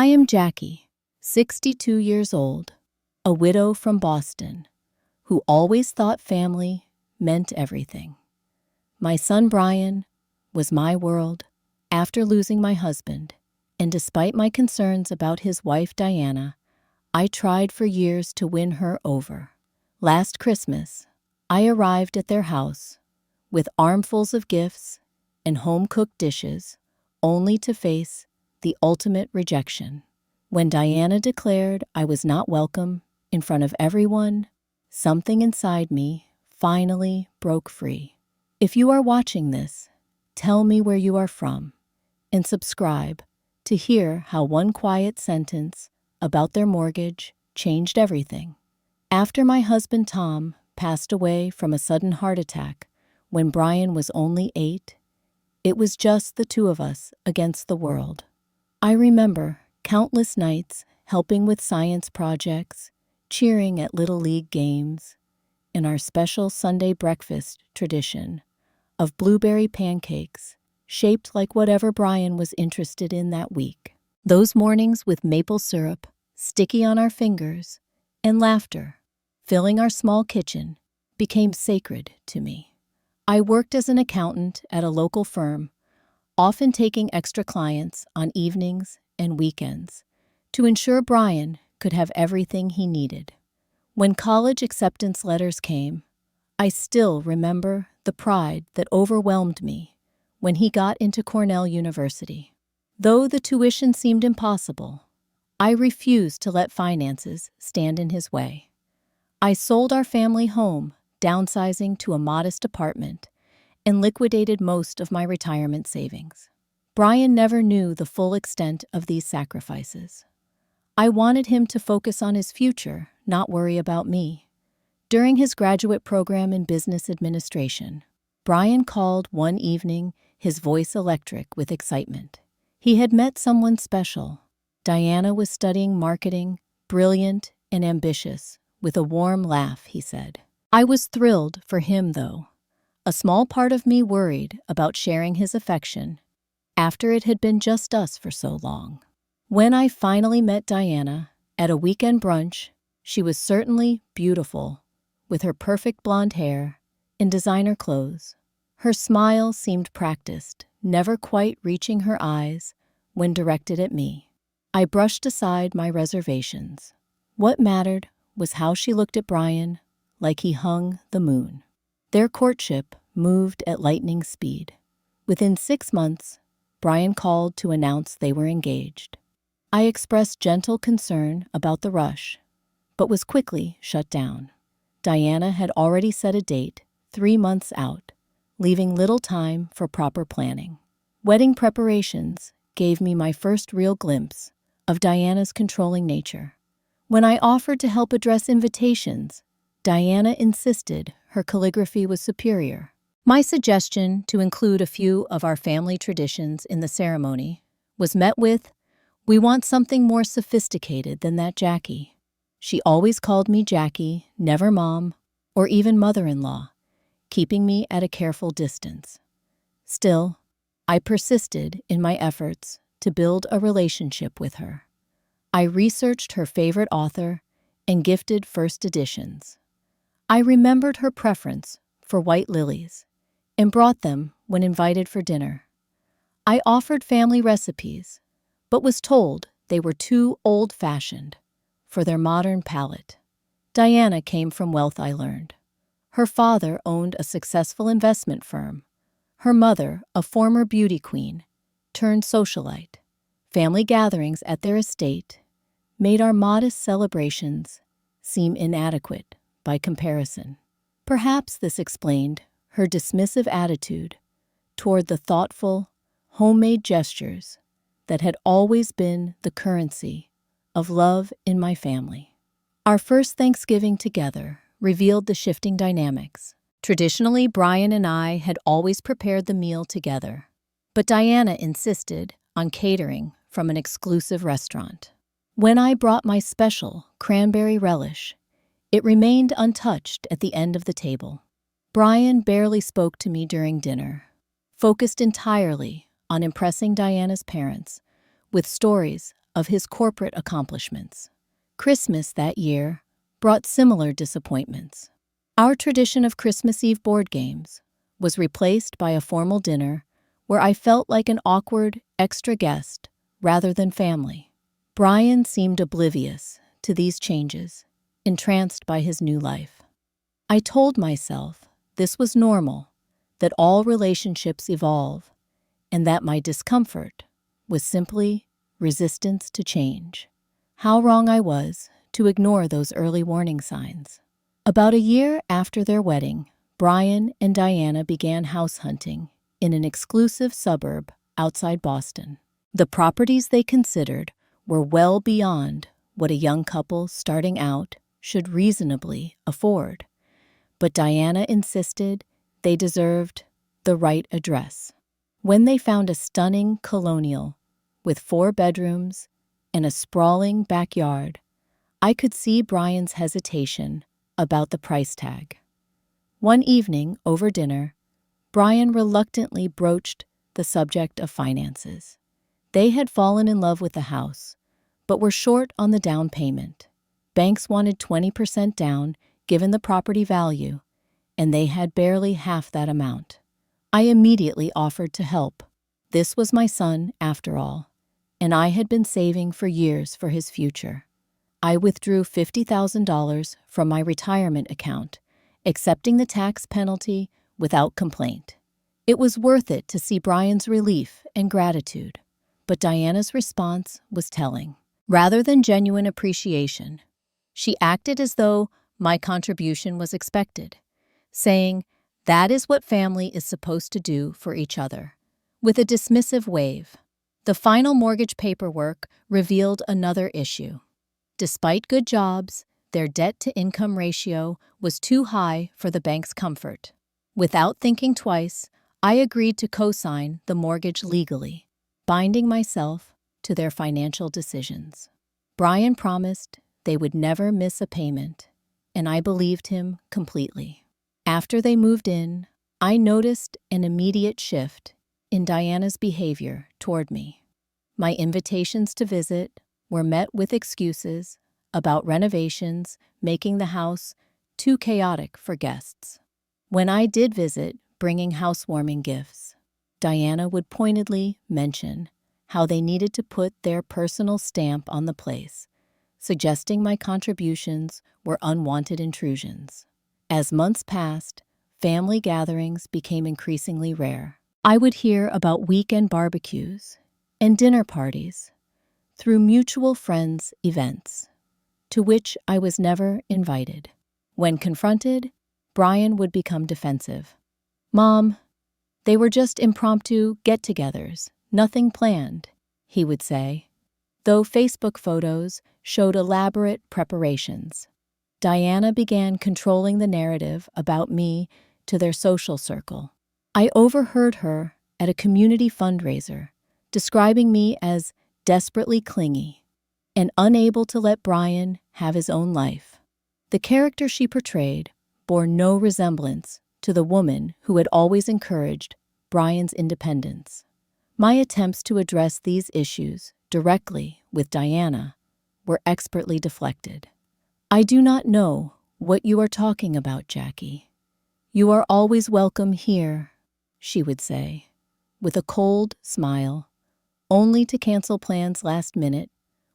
I am Jackie, 62 years old, a widow from Boston, who always thought family meant everything. My son Brian was my world after losing my husband, and despite my concerns about his wife Diana, I tried for years to win her over. Last Christmas, I arrived at their house with armfuls of gifts and home-cooked dishes, only to face the ultimate rejection. When Diana declared I was not welcome in front of everyone, something inside me finally broke free. If you are watching this, tell me where you are from and subscribe to hear how one quiet sentence about their mortgage changed everything. After my husband Tom passed away from a sudden heart attack when Brian was only 8, it was just the two of us against the world. I remember countless nights helping with science projects, cheering at Little League games, and our special Sunday breakfast tradition of blueberry pancakes shaped like whatever Brian was interested in that week. Those mornings with maple syrup sticky on our fingers and laughter filling our small kitchen became sacred to me. I worked as an accountant at a local firm, often taking extra clients on evenings and weekends to ensure Brian could have everything he needed. When college acceptance letters came, I still remember the pride that overwhelmed me when he got into Cornell University. Though the tuition seemed impossible, I refused to let finances stand in his way. I sold our family home, downsizing to a modest apartment, and liquidated most of my retirement savings. Brian never knew the full extent of these sacrifices. I wanted him to focus on his future, not worry about me. During his graduate program in business administration, Brian called one evening, his voice electric with excitement. He had met someone special. Diana was studying marketing, brilliant and ambitious, with a warm laugh, he said. I was thrilled for him, though. A small part of me worried about sharing his affection after it had been just us for so long. When I finally met Diana at a weekend brunch, she was certainly beautiful, with her perfect blonde hair and designer clothes. Her smile seemed practiced, never quite reaching her eyes when directed at me. I brushed aside my reservations. What mattered was how she looked at Brian, like he hung the moon. Their courtship moved at lightning speed. Within 6 months, Brian called to announce they were engaged. I expressed gentle concern about the rush, but was quickly shut down. Diana had already set a date 3 months out, leaving little time for proper planning. Wedding preparations gave me my first real glimpse of Diana's controlling nature. When I offered to help address invitations, Diana insisted her calligraphy was superior. My suggestion to include a few of our family traditions in the ceremony was met with, "We want something more sophisticated than that, Jackie." She always called me Jackie, never Mom, or even mother-in-law, keeping me at a careful distance. Still, I persisted in my efforts to build a relationship with her. I researched her favorite author and gifted first editions. I remembered her preference for white lilies and brought them when invited for dinner. I offered family recipes, but was told they were too old-fashioned for their modern palate. Diana came from wealth, I learned. Her father owned a successful investment firm. Her mother, a former beauty queen, turned socialite. Family gatherings at their estate made our modest celebrations seem inadequate by comparison. Perhaps this explained her dismissive attitude toward the thoughtful, homemade gestures that had always been the currency of love in my family. Our first Thanksgiving together revealed the shifting dynamics. Traditionally, Brian and I had always prepared the meal together, but Diana insisted on catering from an exclusive restaurant. When I brought my special cranberry relish, it remained untouched at the end of the table. Brian barely spoke to me during dinner, focused entirely on impressing Diana's parents with stories of his corporate accomplishments. Christmas that year brought similar disappointments. Our tradition of Christmas Eve board games was replaced by a formal dinner where I felt like an awkward extra guest rather than family. Brian seemed oblivious to these changes, entranced by his new life. I told myself this was normal, that all relationships evolve, and that my discomfort was simply resistance to change. How wrong I was to ignore those early warning signs. About a year after their wedding, Brian and Diana began house hunting in an exclusive suburb outside Boston. The properties they considered were well beyond what a young couple starting out should reasonably afford. But Diana insisted they deserved the right address. When they found a stunning colonial with 4 bedrooms and a sprawling backyard, I could see Brian's hesitation about the price tag. One evening over dinner, Brian reluctantly broached the subject of finances. They had fallen in love with the house, but were short on the down payment. Banks wanted 20% down given the property value, and they had barely half that amount. I immediately offered to help. This was my son, after all, and I had been saving for years for his future. I withdrew $50,000 from my retirement account, accepting the tax penalty without complaint. It was worth it to see Brian's relief and gratitude, but Diana's response was telling. Rather than genuine appreciation, she acted as though my contribution was expected, saying, "That is what family is supposed to do for each other," with a dismissive wave. The final mortgage paperwork revealed another issue. Despite good jobs, their debt-to-income ratio was too high for the bank's comfort. Without thinking twice, I agreed to co-sign the mortgage legally, binding myself to their financial decisions. Brian promised they would never miss a payment, and I believed him completely. After they moved in, I noticed an immediate shift in Diana's behavior toward me. My invitations to visit were met with excuses about renovations, making the house too chaotic for guests. When I did visit, bringing housewarming gifts, Diana would pointedly mention how they needed to put their personal stamp on the place, suggesting my contributions were unwanted intrusions. As months passed, family gatherings became increasingly rare. I would hear about weekend barbecues and dinner parties through mutual friends' events, to which I was never invited. When confronted, Brian would become defensive. "Mom, they were just impromptu get-togethers, nothing planned," he would say, though Facebook photos showed elaborate preparations. Diana began controlling the narrative about me to their social circle. I overheard her at a community fundraiser, describing me as desperately clingy and unable to let Brian have his own life. The character she portrayed bore no resemblance to the woman who had always encouraged Brian's independence. My attempts to address these issues directly with Diana were expertly deflected. "I do not know what you are talking about, Jackie. You are always welcome here," she would say, with a cold smile, only to cancel plans last minute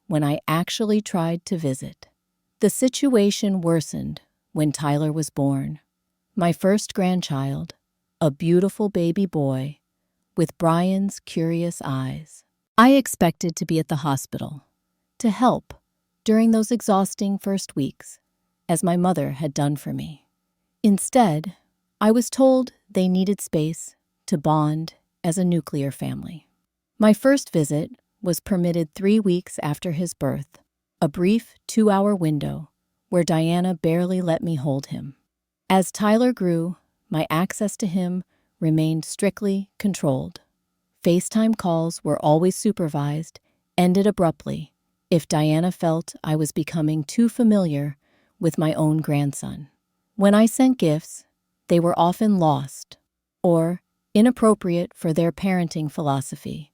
when I actually tried to visit. The situation worsened when Tyler was born, my first grandchild, a beautiful baby boy with Brian's curious eyes. I expected to be at the hospital to help during those exhausting first weeks, as my mother had done for me. Instead, I was told they needed space to bond as a nuclear family. My first visit was permitted 3 weeks after his birth, a brief 2-hour window where Diana barely let me hold him. As Tyler grew, my access to him remained strictly controlled. FaceTime calls were always supervised, ended abruptly, if Diana felt I was becoming too familiar with my own grandson. When I sent gifts, they were often lost or inappropriate for their parenting philosophy,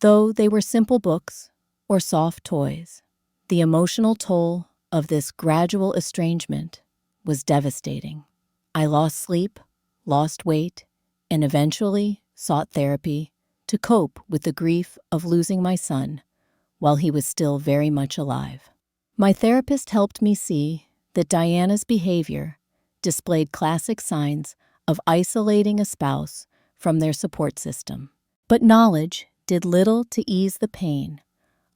though they were simple books or soft toys. The emotional toll of this gradual estrangement was devastating. I lost sleep, lost weight, and eventually sought therapy to cope with the grief of losing my son while he was still very much alive. My therapist helped me see that Diana's behavior displayed classic signs of isolating a spouse from their support system. But knowledge did little to ease the pain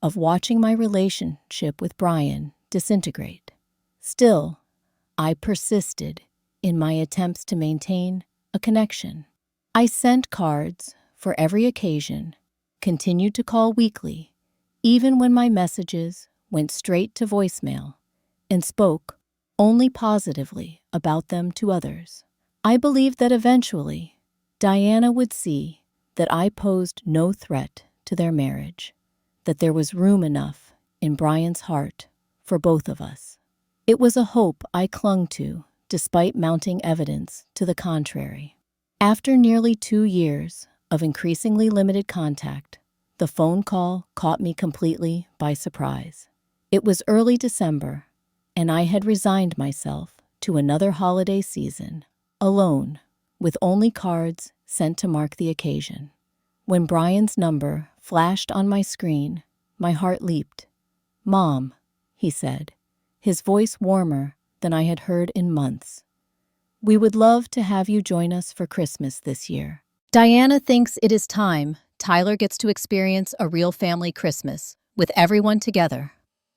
of watching my relationship with Brian disintegrate. Still, I persisted in my attempts to maintain a connection. I sent cards for every occasion, continued to call weekly, even when my messages went straight to voicemail, and spoke only positively about them to others. I believed that eventually Diana would see that I posed no threat to their marriage, that there was room enough in Brian's heart for both of us. It was a hope I clung to despite mounting evidence to the contrary. After nearly 2 years of increasingly limited contact, the phone call caught me completely by surprise. It was early December, and I had resigned myself to another holiday season, alone, with only cards sent to mark the occasion. When Brian's number flashed on my screen, my heart leaped. "Mom," he said, his voice warmer than I had heard in months. "We would love to have you join us for Christmas this year." Diana thinks it is time Tyler gets to experience a real family Christmas with everyone together.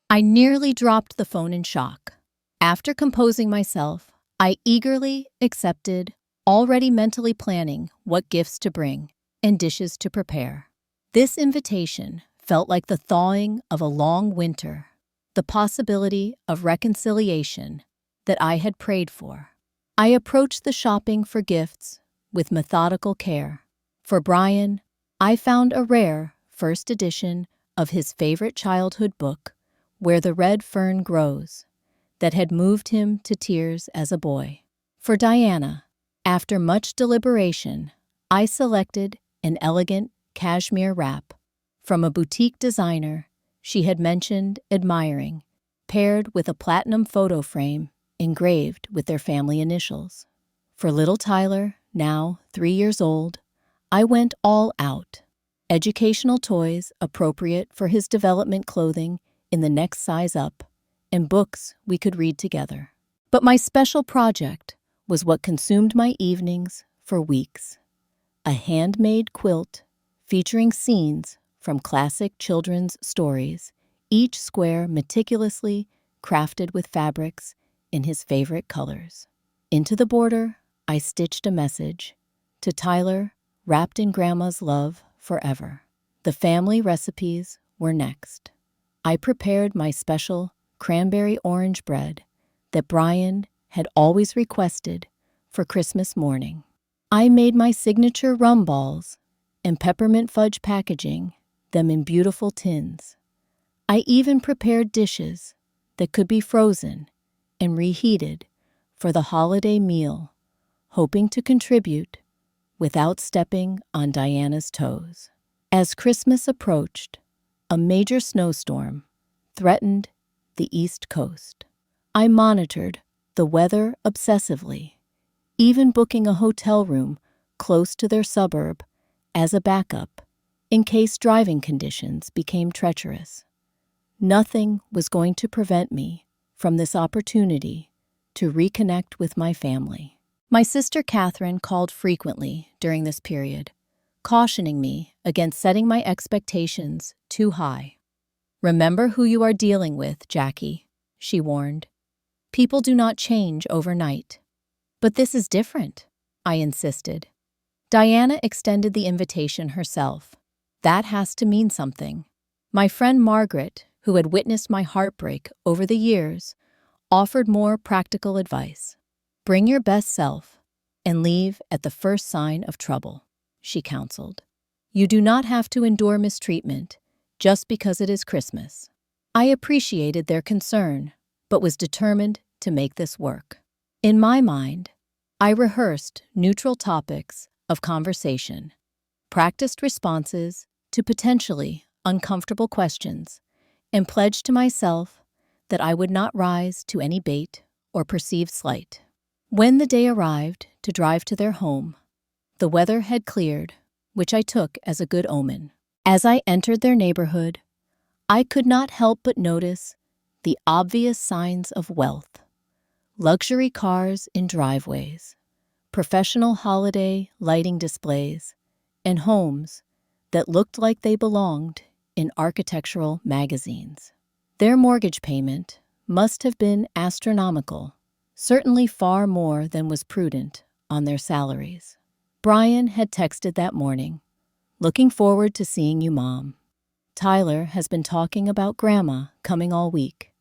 I nearly dropped the phone in shock. After composing myself, I eagerly accepted, already mentally planning what gifts to bring and dishes to prepare. This invitation felt like the thawing of a long winter, the possibility of reconciliation that I had prayed for. I approached the shopping for gifts with methodical care. For Brian, I found a rare first edition of his favorite childhood book, Where the Red Fern Grows, that had moved him to tears as a boy. For Diana, after much deliberation, I selected an elegant cashmere wrap from a boutique designer she had mentioned admiring, paired with a platinum photo frame engraved with their family initials. For little Tyler, now 3 years old, I went all out. Educational toys appropriate for his development clothing in the next size up, and books we could read together. But my special project was what consumed my evenings for weeks. A handmade quilt featuring scenes from classic children's stories, each square meticulously crafted with fabrics in his favorite colors. Into the border, I stitched a message, "To Tyler, wrapped in Grandma's love forever." The family recipes were next. I prepared my special cranberry orange bread that Brian had always requested for Christmas morning. I made my signature rum balls and peppermint fudge packaging them in beautiful tins. I even prepared dishes that could be frozen and reheated for the holiday meal, hoping to contribute without stepping on Diana's toes. As Christmas approached, a major snowstorm threatened the East Coast. I monitored the weather obsessively, even booking a hotel room close to their suburb as a backup in case driving conditions became treacherous. Nothing was going to prevent me from this opportunity to reconnect with my family. My sister Catherine called frequently during this period, cautioning me against setting my expectations too high. "Remember who you are dealing with, Jackie," she warned. "People do not change overnight." "But this is different," I insisted. Diana extended the invitation herself. That has to mean something. My friend Margaret, who had witnessed my heartbreak over the years, offered more practical advice. "Bring your best self and leave at the first sign of trouble," she counseled. "You do not have to endure mistreatment just because it is Christmas." I appreciated their concern, but was determined to make this work. In my mind, I rehearsed neutral topics of conversation, practiced responses to potentially uncomfortable questions, and pledged to myself that I would not rise to any bait or perceived slight. When the day arrived to drive to their home, the weather had cleared, which I took as a good omen. As I entered their neighborhood, I could not help but notice the obvious signs of wealth: luxury cars in driveways, professional holiday lighting displays, and homes that looked like they belonged in architectural magazines. Their mortgage payment must have been astronomical, certainly far more than was prudent on their salaries. Brian had texted that morning, "Looking forward to seeing you, Mom. Tyler has been talking about Grandma coming all week."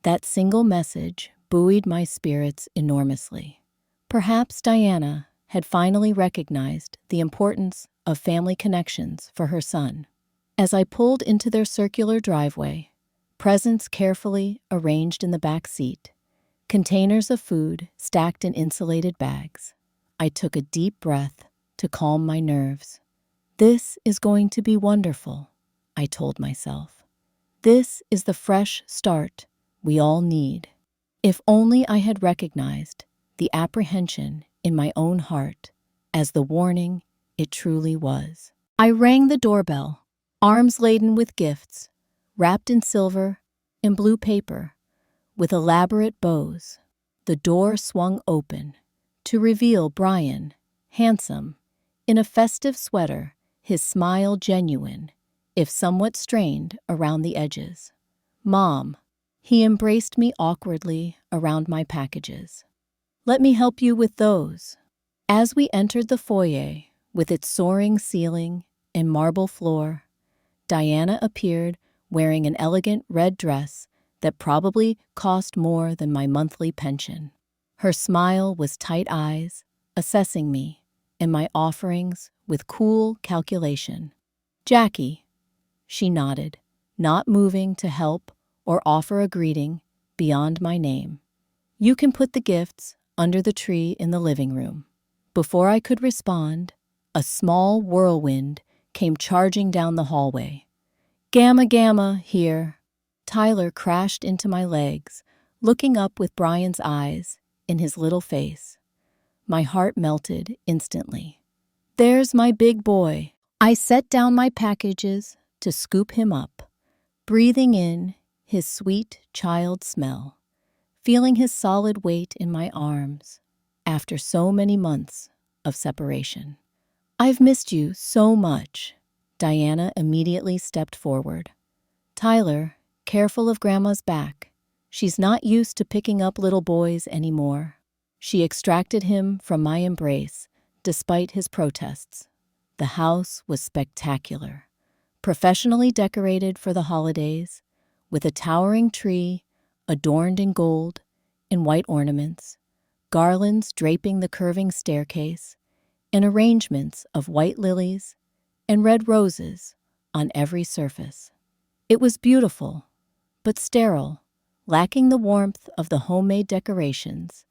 That single message buoyed my spirits enormously. Perhaps Diana had finally recognized the importance of family connections for her son. As I pulled into their circular driveway, presents carefully arranged in the back seat, containers of food stacked in insulated bags, I took a deep breath to calm my nerves. This is going to be wonderful, I told myself. This is the fresh start we all need. If only I had recognized the apprehension in my own heart as the warning it truly was. I rang the doorbell, arms laden with gifts, wrapped in silver and blue paper, with elaborate bows. The door swung open to reveal Brian, handsome, in a festive sweater, his smile genuine, if somewhat strained around the edges. "Mom," he embraced me awkwardly around my packages. "Let me help you with those." As we entered the foyer, with its soaring ceiling and marble floor, Diana appeared wearing an elegant red dress that probably cost more than my monthly pension. Her smile was tight eyes, assessing me and my offerings with cool calculation. "Jackie," she nodded, not moving to help or offer a greeting beyond my name. "You can put the gifts under the tree in the living room." Before I could respond, a small whirlwind came charging down the hallway. "Gamma, gamma, here." Tyler crashed into my legs, looking up with Brian's eyes in his little face. My heart melted instantly. "There's my big boy." I set down my packages to scoop him up, breathing in his sweet child smell, feeling his solid weight in my arms after so many months of separation. "I've missed you so much." Diana immediately stepped forward. "Tyler, careful of Grandma's back. She's not used to picking up little boys anymore." She extracted him from my embrace, despite his protests. The house was spectacular, professionally decorated for the holidays, with a towering tree adorned in gold and white ornaments, garlands draping the curving staircase, and arrangements of white lilies and red roses on every surface. It was beautiful, but sterile, lacking the warmth of the homemade decorations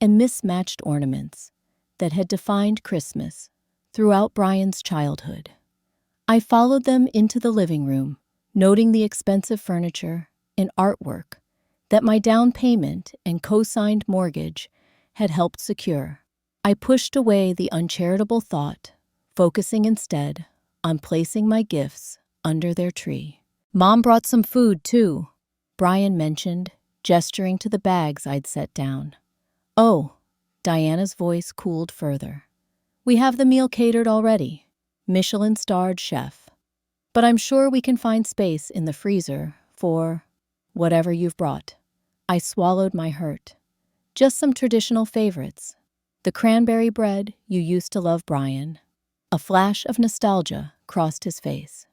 and mismatched ornaments that had defined Christmas throughout Brian's childhood. I followed them into the living room, noting the expensive furniture and artwork that my down payment and co-signed mortgage had helped secure. I pushed away the uncharitable thought, focusing instead on placing my gifts under their tree. "Mom brought some food, too," Brian mentioned, gesturing to the bags I'd set down. "Oh," Diana's voice cooled further. "We have the meal catered already, Michelin-starred chef. But I'm sure we can find space in the freezer for whatever you've brought." I swallowed my hurt. "Just some traditional favorites. The cranberry bread you used to love, Brian." A flash of nostalgia crossed his face.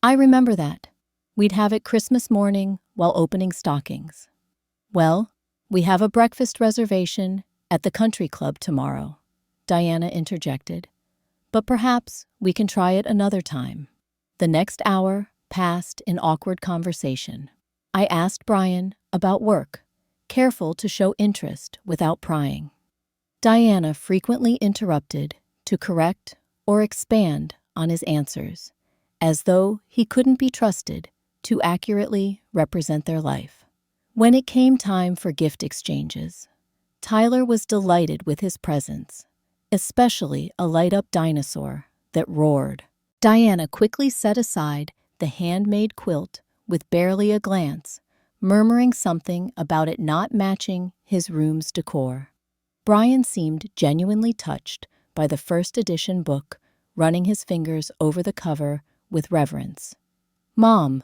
"I remember that. We'd have it Christmas morning while opening stockings." "Well, we have a breakfast reservation at the country club tomorrow," Diana interjected. "But perhaps we can try it another time." The next hour passed in awkward conversation. I asked Brian about work, careful to show interest without prying. Diana frequently interrupted to correct or expand on his answers, as though he couldn't be trusted to accurately represent their life. When it came time for gift exchanges, Tyler was delighted with his presents, especially a light-up dinosaur that roared. Diana quickly set aside the handmade quilt with barely a glance, murmuring something about it not matching his room's decor. Brian seemed genuinely touched by the first edition book, running his fingers over the cover with reverence. "Mom,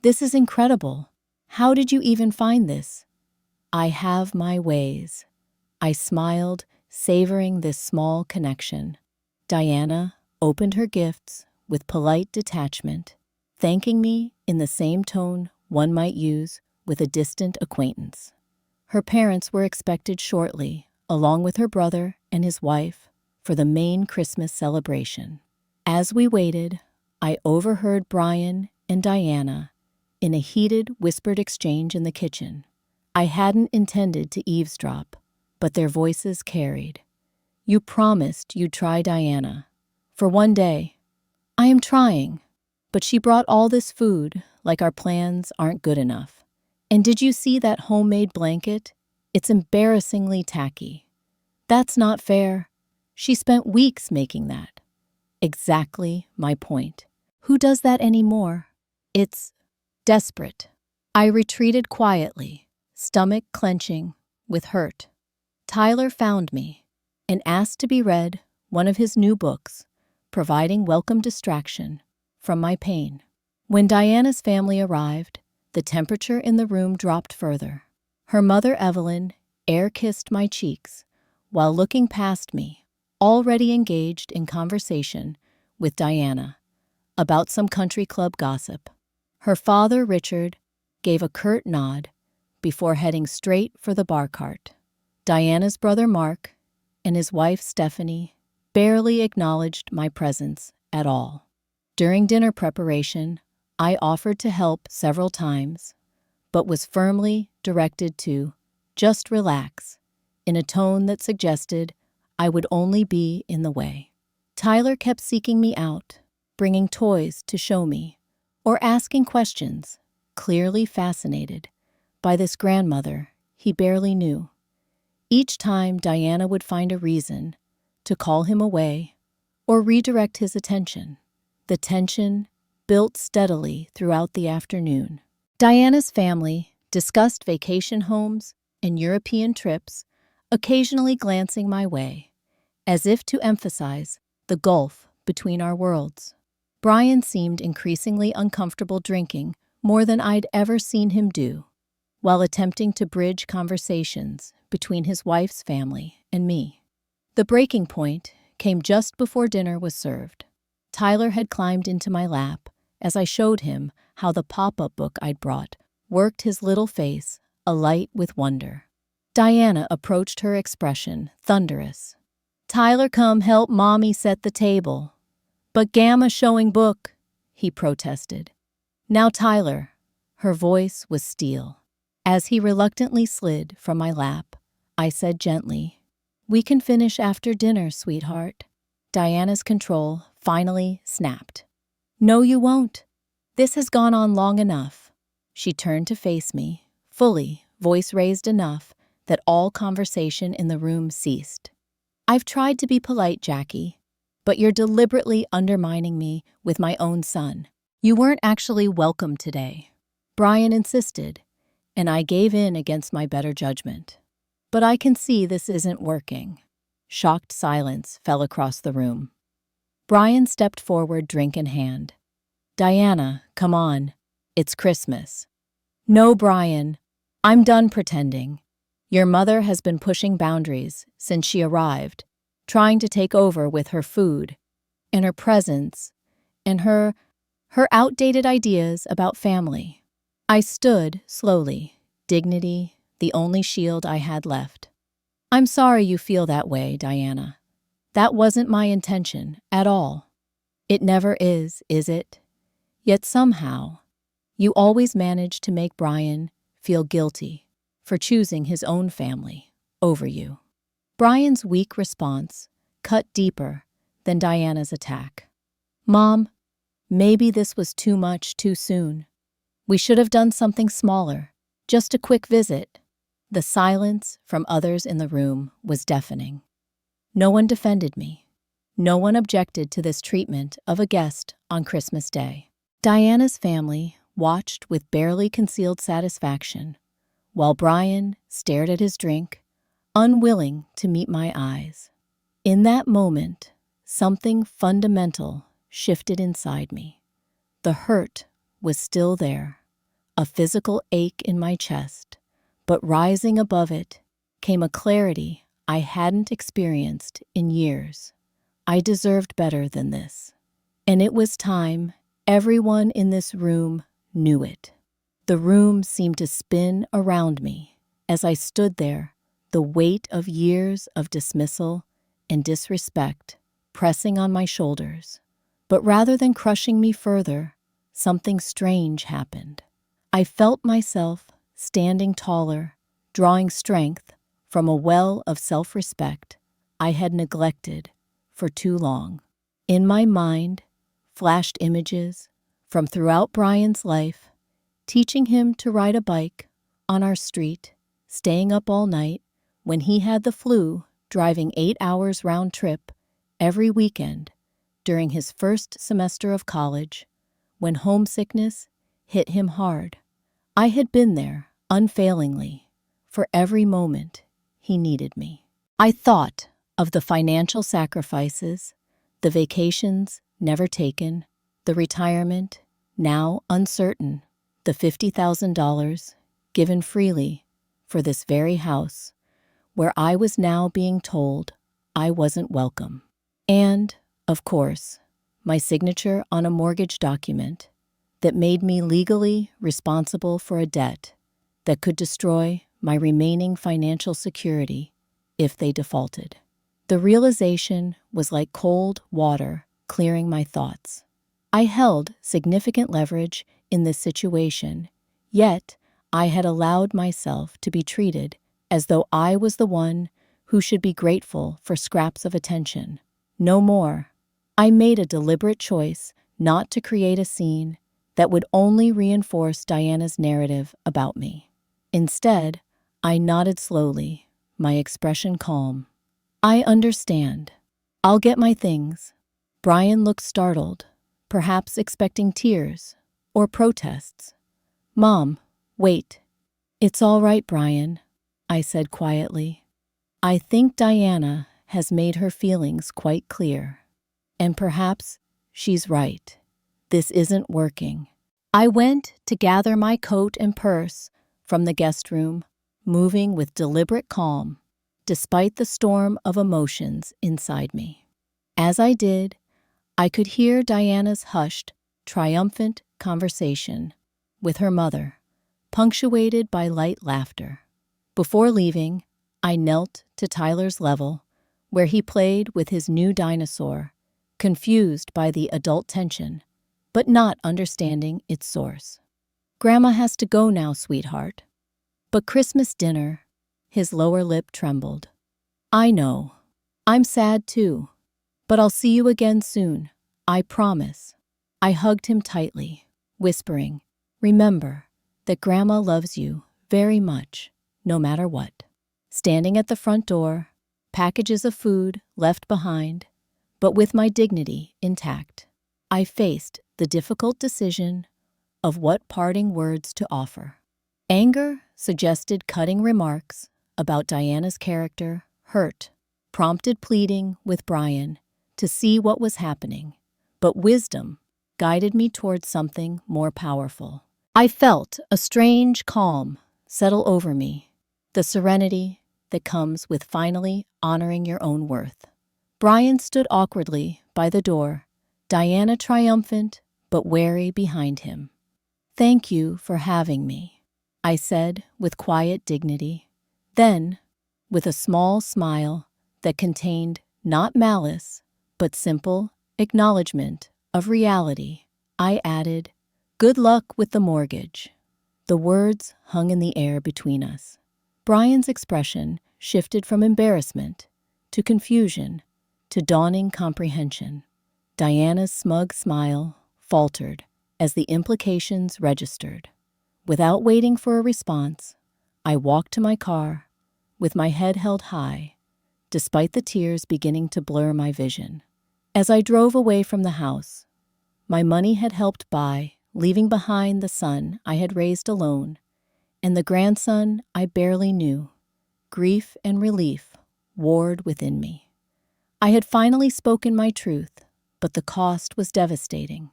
this is incredible. How did you even find this?" "I have my ways." I smiled, savoring this small connection. Diana opened her gifts with polite detachment, thanking me in the same tone one might use with a distant acquaintance. Her parents were expected shortly, along with her brother and his wife, for the main Christmas celebration. As we waited, I overheard Brian and Diana in a heated, whispered exchange in the kitchen. I hadn't intended to eavesdrop, but their voices carried. "You promised you'd try Diana. For one day." "I am trying, but she brought all this food, like our plans aren't good enough. And did you see that homemade blanket? It's embarrassingly tacky." "That's not fair. She spent weeks making that." Exactly my point. Who does that anymore? It's desperate. I retreated quietly, stomach clenching with hurt. Tyler found me and asked to be read one of his new books, providing welcome distraction from my pain. When Diana's family arrived, the temperature in the room dropped further. Her mother, Evelyn, air-kissed my cheeks while looking past me, already engaged in conversation with Diana about some country club gossip. Her father, Richard, gave a curt nod before heading straight for the bar cart. Diana's brother, Mark, and his wife, Stephanie, barely acknowledged my presence at all. During dinner preparation, I offered to help several times, but was firmly directed to just relax, in a tone that suggested I would only be in the way. Tyler kept seeking me out, bringing toys to show me, or asking questions, clearly fascinated by this grandmother he barely knew. Each time Diana would find a reason to call him away or redirect his attention. The tension built steadily throughout the afternoon. Diana's family discussed vacation homes and European trips, occasionally glancing my way, as if to emphasize the gulf between our worlds. Brian seemed increasingly uncomfortable drinking more than I'd ever seen him do, while attempting to bridge conversations between his wife's family and me. The breaking point came just before dinner was served. Tyler had climbed into my lap as I showed him how the pop-up book I'd brought worked, his little face alight with wonder. Diana approached, her expression thunderous. "Tyler, come help Mommy set the table." "But Gamma showing book," he protested. "Now, Tyler," her voice was steel. As he reluctantly slid from my lap, I said gently, "We can finish after dinner, sweetheart." Diana's control finally snapped. "No, you won't. This has gone on long enough." She turned to face me, fully, voice raised enough that all conversation in the room ceased. "I've tried to be polite, Jackie, but you're deliberately undermining me with my own son. You weren't actually welcome today." Brian insisted, and I gave in against my better judgment. "But I can see this isn't working." Shocked silence fell across the room. Brian stepped forward, drink in hand. "Diana, come on. It's Christmas." "No, Brian. I'm done pretending. Your mother has been pushing boundaries since she arrived, trying to take over with her food and her presents and her outdated ideas about family." I stood slowly, dignity the only shield I had left. "I'm sorry you feel that way, Diana. That wasn't my intention at all. It never is it? Yet somehow, you always manage to make Brian feel guilty for choosing his own family over you." Brian's weak response cut deeper than Diana's attack. "Mom, maybe this was too much too soon. We should have done something smaller, just a quick visit. The silence from others in the room was deafening. No one defended me. No one objected to this treatment of a guest on Christmas Day. Diana's family watched with barely concealed satisfaction, while Brian stared at his drink, unwilling to meet my eyes. In that moment, something fundamental shifted inside me. The hurt was still there, a physical ache in my chest, but rising above it came a clarity I hadn't experienced in years. I deserved better than this. And it was time. Everyone in this room knew it. The room seemed to spin around me as I stood there, the weight of years of dismissal and disrespect pressing on my shoulders. But rather than crushing me further, something strange happened. I felt myself standing taller, drawing strength from a well of self-respect I had neglected for too long. In my mind flashed images from throughout Brian's life, teaching him to ride a bike on our street, staying up all night when he had the flu, driving 8 hours round trip every weekend during his first semester of college, when homesickness hit him hard. I had been there unfailingly for every moment he needed me. I thought of the financial sacrifices, the vacations never taken, the retirement now uncertain, the $50,000 given freely for this very house where I was now being told I wasn't welcome. And, of course, my signature on a mortgage document that made me legally responsible for a debt that could destroy my remaining financial security if they defaulted. The realization was like cold water clearing my thoughts. I held significant leverage in this situation, yet I had allowed myself to be treated as though I was the one who should be grateful for scraps of attention. No more. I made a deliberate choice not to create a scene that would only reinforce Diana's narrative about me. Instead, I nodded slowly, my expression calm. I understand. I'll get my things. Brian looked startled, perhaps expecting tears or protests. Mom, wait. It's all right, Brian, I said quietly. I think Diana has made her feelings quite clear. And perhaps she's right. This isn't working. I went to gather my coat and purse from the guest room, moving with deliberate calm, despite the storm of emotions inside me. As I did, I could hear Diana's hushed, triumphant conversation with her mother, punctuated by light laughter. Before leaving, I knelt to Tyler's level, where he played with his new dinosaur, confused by the adult tension, but not understanding its source. Grandma has to go now, sweetheart. But Christmas dinner, his lower lip trembled. I know. I'm sad too. But I'll see you again soon. I promise. I hugged him tightly, whispering, remember that Grandma loves you very much, no matter what. Standing at the front door, packages of food left behind, but with my dignity intact, I faced the difficult decision of what parting words to offer. Anger suggested cutting remarks about Diana's character, hurt, prompted pleading with Brian to see what was happening, but wisdom guided me towards something more powerful. I felt a strange calm settle over me, the serenity that comes with finally honoring your own worth. Brian stood awkwardly by the door, Diana triumphant but wary behind him. Thank you for having me, I said with quiet dignity. Then, with a small smile that contained not malice, but simple acknowledgement of reality, I added, good luck with the mortgage. The words hung in the air between us. Brian's expression shifted from embarrassment to confusion to dawning comprehension. Diana's smug smile faltered as the implications registered. Without waiting for a response, I walked to my car, with my head held high, despite the tears beginning to blur my vision. As I drove away from the house, my money had helped buy, leaving behind the son I had raised alone, and the grandson I barely knew. Grief and relief warred within me. I had finally spoken my truth, but the cost was devastating.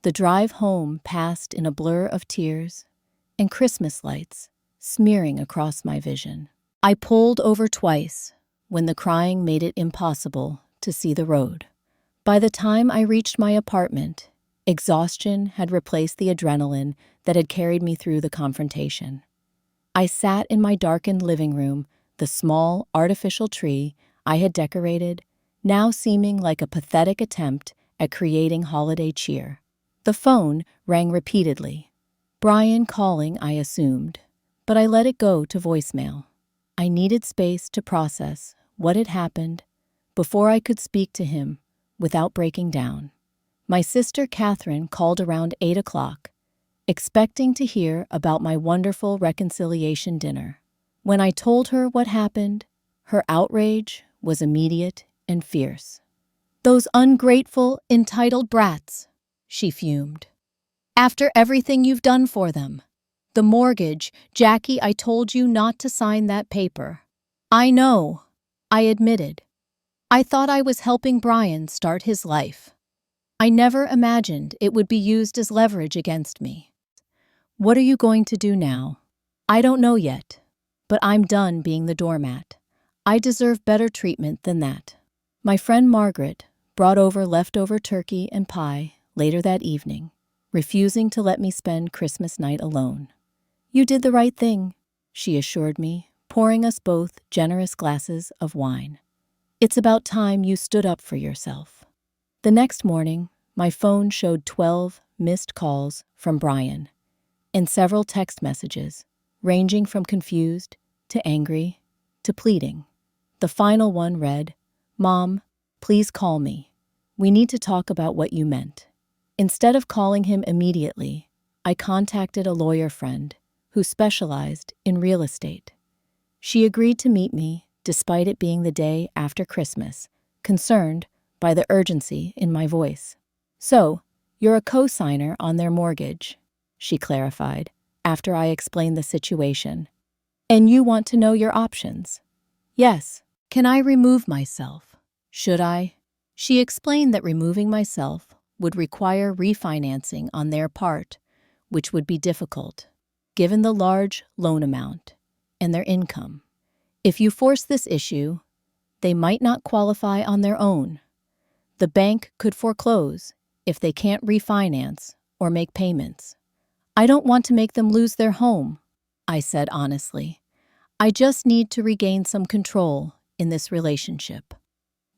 The drive home passed in a blur of tears and Christmas lights smearing across my vision. I pulled over twice when the crying made it impossible to see the road. By the time I reached my apartment, exhaustion had replaced the adrenaline that had carried me through the confrontation. I sat in my darkened living room, the small, artificial tree I had decorated, now seeming like a pathetic attempt at creating holiday cheer. The phone rang repeatedly. Brian calling, I assumed, but I let it go to voicemail. I needed space to process what had happened before I could speak to him without breaking down. My sister Catherine called around 8 o'clock, expecting to hear about my wonderful reconciliation dinner. When I told her what happened, her outrage was immediate and fierce. "Those ungrateful, entitled brats," she fumed. "After everything you've done for them. The mortgage, Jackie, I told you not to sign that paper." "I know," I admitted. "I thought I was helping Brian start his life. I never imagined it would be used as leverage against me." "What are you going to do now?" "I don't know yet, but I'm done being the doormat. I deserve better treatment than that." My friend Margaret brought over leftover turkey and pie later that evening, refusing to let me spend Christmas night alone. "You did the right thing," she assured me, pouring us both generous glasses of wine. "It's about time you stood up for yourself." The next morning, my phone showed 12 missed calls from Brian and several text messages, ranging from confused to angry to pleading. The final one read, "Mom, please call me. We need to talk about what you meant." Instead of calling him immediately, I contacted a lawyer friend who specialized in real estate. She agreed to meet me despite it being the day after Christmas, concerned by the urgency in my voice. "So, you're a co-signer on their mortgage," she clarified after I explained the situation. "And you want to know your options?" "Yes. Can I remove myself? Should I?" She explained that removing myself would require refinancing on their part, which would be difficult, given the large loan amount and their income. If you force this issue, they might not qualify on their own. The bank could foreclose if they can't refinance or make payments. "I don't want to make them lose their home," I said honestly. "I just need to regain some control in this relationship."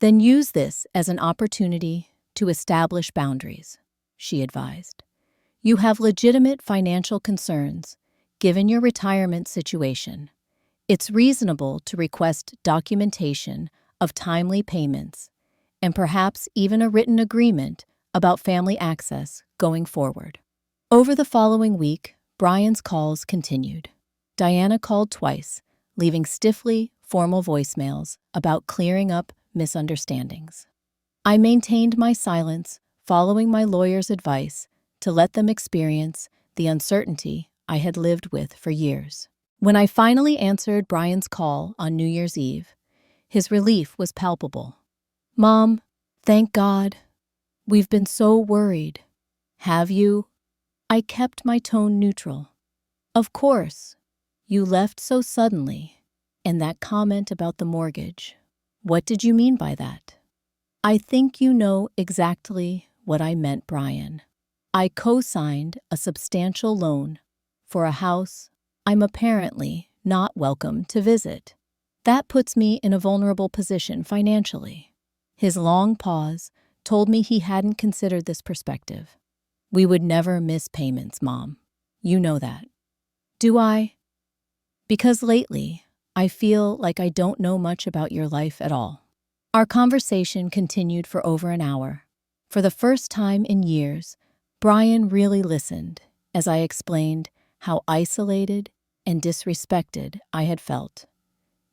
"Then use this as an opportunity to establish boundaries," she advised. "You have legitimate financial concerns, given your retirement situation. It's reasonable to request documentation of timely payments and perhaps even a written agreement about family access going forward." Over the following week, Brian's calls continued. Diana called twice, leaving stiffly formal voicemails about clearing up misunderstandings. I maintained my silence, following my lawyer's advice to let them experience the uncertainty I had lived with for years. When I finally answered Brian's call on New Year's Eve, his relief was palpable. "Mom, thank God. We've been so worried." "Have you?" I kept my tone neutral. "Of course. You left so suddenly. And that comment about the mortgage. What did you mean by that?" "I think you know exactly what I meant, Brian. I co-signed a substantial loan for a house I'm apparently not welcome to visit. That puts me in a vulnerable position financially." His long pause told me he hadn't considered this perspective. "We would never miss payments, Mom. You know that." "Do I?" "Because lately, I feel like I don't know much about your life at all." Our conversation continued for over an hour. For the first time in years, Brian really listened as I explained how isolated and disrespected I had felt.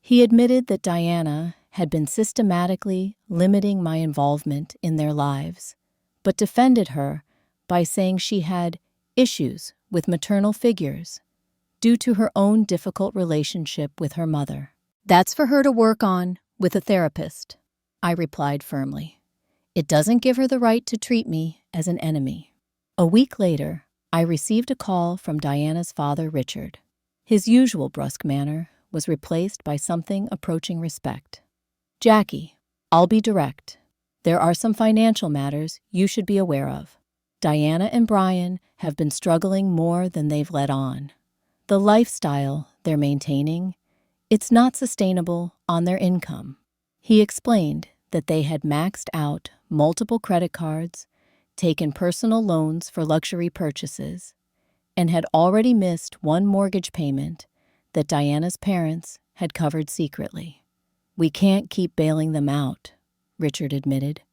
He admitted that Diana had been systematically limiting my involvement in their lives, but defended her by saying she had issues with maternal figures due to her own difficult relationship with her mother. "That's for her to work on with a therapist," I replied firmly. "It doesn't give her the right to treat me as an enemy." A week later, I received a call from Diana's father, Richard. His usual brusque manner was replaced by something approaching respect. "Jackie, I'll be direct. There are some financial matters you should be aware of. Diana and Brian have been struggling more than they've let on. The lifestyle they're maintaining, it's not sustainable on their income." He explained that they had maxed out multiple credit cards, taken personal loans for luxury purchases, and had already missed one mortgage payment that Diana's parents had covered secretly. "We can't keep bailing them out," Richard admitted.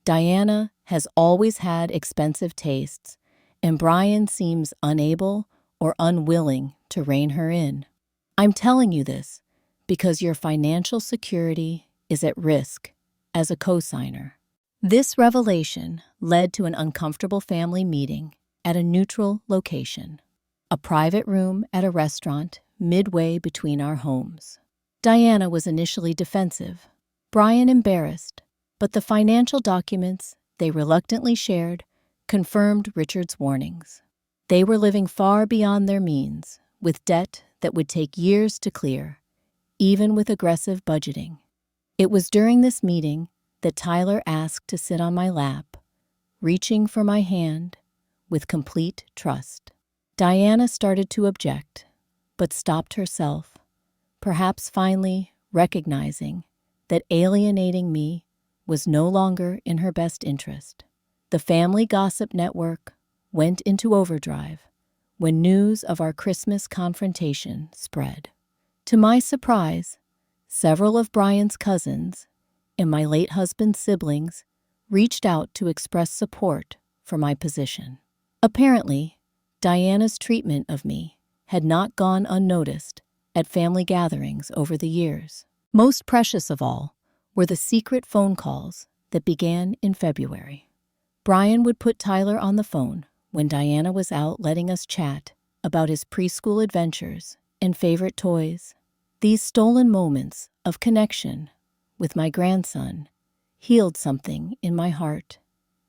"Diana has always had expensive tastes, and Brian seems unable or unwilling to rein her in. I'm telling you this because your financial security is at risk as a co-signer." This revelation led to an uncomfortable family meeting at a neutral location, a private room at a restaurant midway between our homes. Diana was initially defensive, Brian embarrassed, but the financial documents they reluctantly shared confirmed Richard's warnings. They were living far beyond their means, with debt that would take years to clear, even with aggressive budgeting. It was during this meeting that Tyler asked to sit on my lap, reaching for my hand with complete trust. Diana started to object, but stopped herself, perhaps finally recognizing that alienating me was no longer in her best interest. The family gossip network went into overdrive when news of our Christmas confrontation spread. To my surprise, several of Brian's cousins and my late husband's siblings reached out to express support for my position. Apparently, Diana's treatment of me had not gone unnoticed at family gatherings over the years. Most precious of all were the secret phone calls that began in February. Brian would put Tyler on the phone when Diana was out letting us chat about his preschool adventures and favorite toys. These stolen moments of connection with my grandson healed something in my heart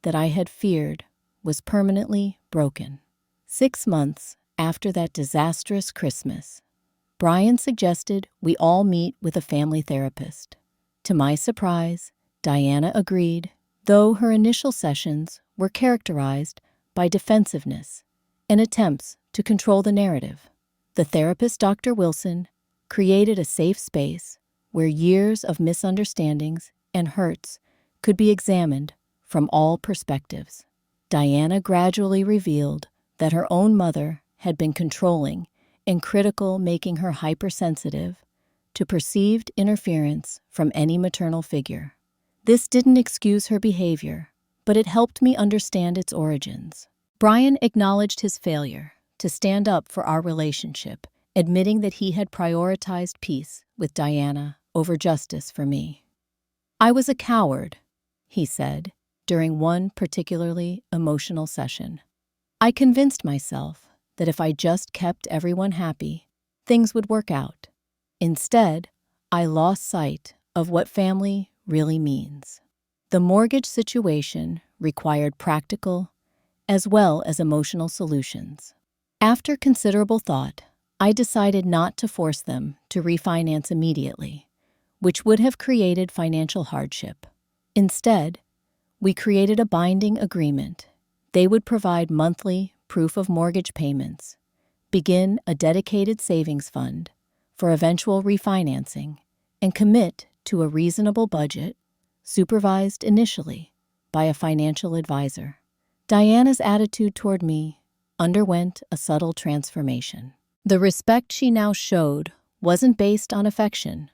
that I had feared was permanently broken. 6 months after that disastrous Christmas, Brian suggested we all meet with a family therapist. To my surprise, Diana agreed, though her initial sessions were characterized by defensiveness and attempts to control the narrative. The therapist, Dr. Wilson, created a safe space where years of misunderstandings and hurts could be examined from all perspectives. Diana gradually revealed that her own mother had been controlling and critical, making her hypersensitive to perceived interference from any maternal figure. This didn't excuse her behavior, but it helped me understand its origins. Brian acknowledged his failure to stand up for our relationship, admitting that he had prioritized peace with Diana over justice for me. "I was a coward," he said, during one particularly emotional session. "I convinced myself that if I just kept everyone happy, things would work out. Instead, I lost sight of what family really means." The mortgage situation required practical as well as emotional solutions. After considerable thought, I decided not to force them to refinance immediately, which would have created financial hardship. Instead, we created a binding agreement. They would provide monthly proof of mortgage payments, begin a dedicated savings fund for eventual refinancing, and commit to a reasonable budget, supervised initially by a financial advisor. Diana's attitude toward me underwent a subtle transformation. The respect she now showed wasn't based on affection.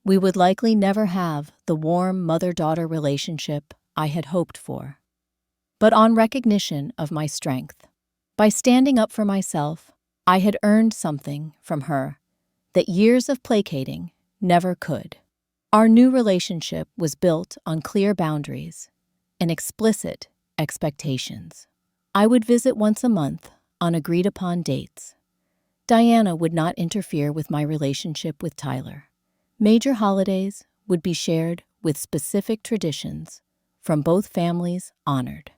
We would likely never have the warm mother-daughter relationship I had hoped for, but on recognition of my strength. By standing up for myself, I had earned something from her that years of placating never could. Our new relationship was built on clear boundaries and explicit expectations. I would visit once a month on agreed-upon dates. Diana would not interfere with my relationship with Tyler. Major holidays would be shared with specific traditions from both families honored.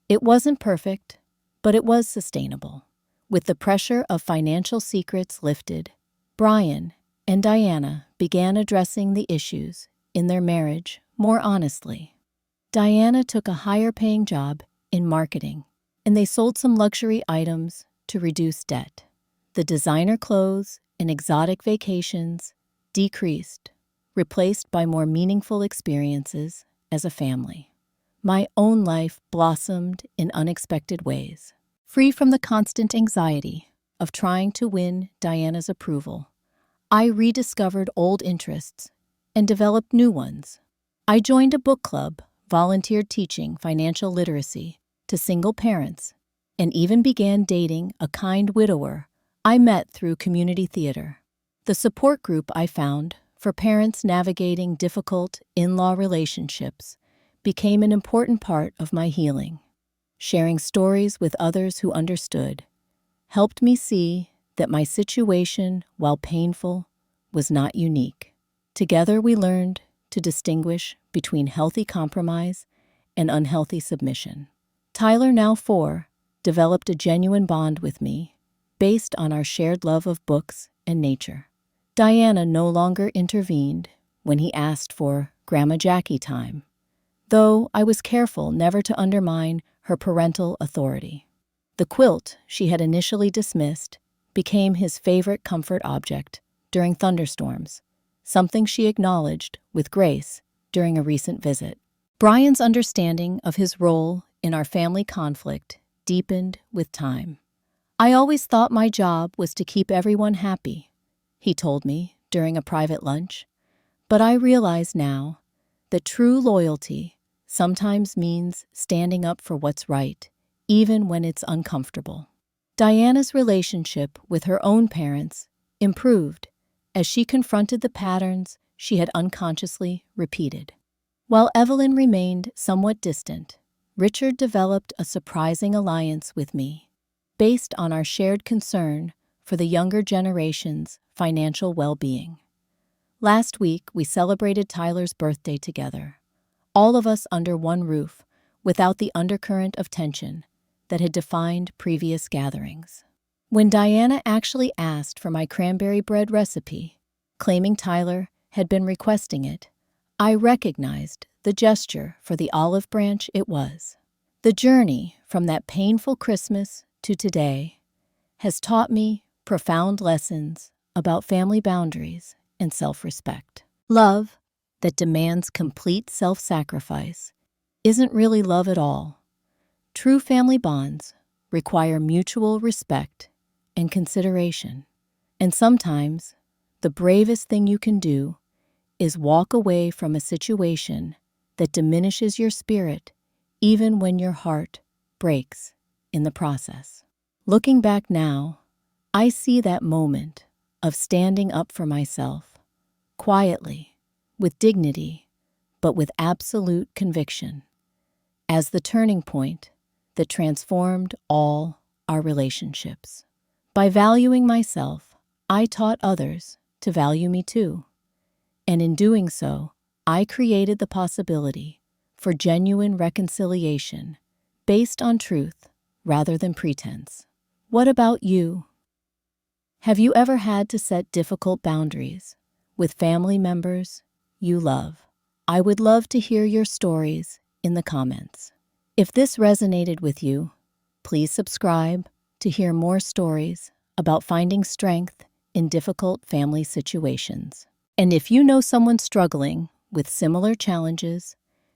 It wasn't perfect, but it was sustainable. With the pressure of financial secrets lifted, Brian and Diana began addressing the issues in their marriage more honestly. Diana took a higher-paying job in marketing, and they sold some luxury items to reduce debt. The designer clothes and exotic vacations decreased, replaced by more meaningful experiences as a family. My own life blossomed in unexpected ways. Free from the constant anxiety of trying to win Diana's approval, I rediscovered old interests and developed new ones. I joined a book club, volunteered teaching financial literacy to single parents, and even began dating a kind widower I met through community theater. The support group I found for parents navigating difficult in-law relationships became an important part of my healing. Sharing stories with others who understood helped me see that my situation, while painful, was not unique. Together we learned to distinguish between healthy compromise and unhealthy submission. Tyler, now 4, developed a genuine bond with me based on our shared love of books and nature. Diana no longer intervened when he asked for Grandma Jackie time, though I was careful never to undermine her parental authority. The quilt she had initially dismissed became his favorite comfort object during thunderstorms, something she acknowledged with grace during a recent visit. Brian's understanding of his role in our family conflict deepened with time. "I always thought my job was to keep everyone happy," he told me during a private lunch, "but I realize now that true loyalty sometimes means standing up for what's right, even when it's uncomfortable." Diana's relationship with her own parents improved as she confronted the patterns she had unconsciously repeated. While Evelyn remained somewhat distant, Richard developed a surprising alliance with me, based on our shared concern for the younger generation's financial well-being. Last week, we celebrated Tyler's birthday together, all of us under one roof, without the undercurrent of tension that had defined previous gatherings. When Diana actually asked for my cranberry bread recipe, claiming Tyler had been requesting it, I recognized the gesture for the olive branch it was. The journey from that painful Christmas to today has taught me profound lessons about family boundaries and self-respect. Love that demands complete self-sacrifice isn't really love at all. True family bonds require mutual respect and consideration. And sometimes, the bravest thing you can do is walk away from a situation that diminishes your spirit, even when your heart breaks in the process. Looking back now, I see that moment of standing up for myself, quietly, with dignity, but with absolute conviction, as the turning point that transformed all our relationships. By valuing myself, I taught others to value me too. And in doing so, I created the possibility for genuine reconciliation based on truth rather than pretense. What about you? Have you ever had to set difficult boundaries with family members you love? I would love to hear your stories in the comments. If this resonated with you, please subscribe to hear more stories about finding strength in difficult family situations. And if you know someone struggling with similar challenges,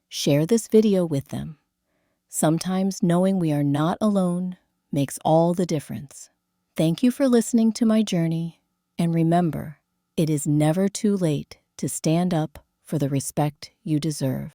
share this video with them. Sometimes knowing we are not alone makes all the difference. Thank you for listening to my journey, and remember, it is never too late to stand up for the respect you deserve.